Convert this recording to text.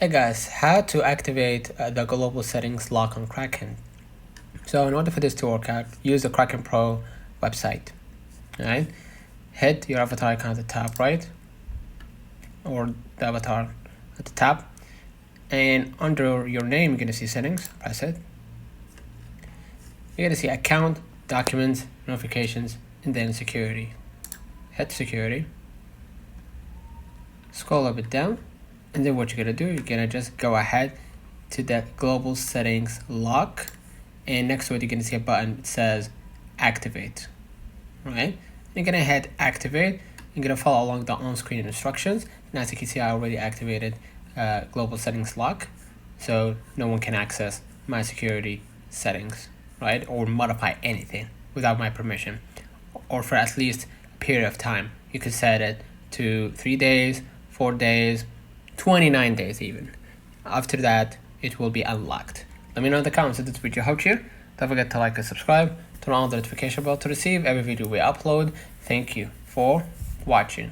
Hey guys, how to activate the global settings lock on Kraken. So in order for this to work out, use the Kraken Pro website. Alright, hit your avatar icon at the top right, or the avatar at the top, and under your name you're gonna see settings. Press it. You're gonna see account, documents, notifications, and then security. Hit security. Scroll a bit down. And then what you're gonna do, you're gonna just go ahead to the global settings lock, and next to it you're gonna see a button that says activate. Right? You're gonna hit activate. You're gonna follow along the on-screen instructions, and as you can see, I already activated global settings lock, so no one can access my security settings, right, or modify anything without my permission, or for at least a period of time. You could set it to 3 days, 4 days, 29 days even. After that, it will be unlocked. Let me know in the comments if this video helped you. Don't forget to like and subscribe. Turn on the notification bell to receive every video we upload. Thank you for watching.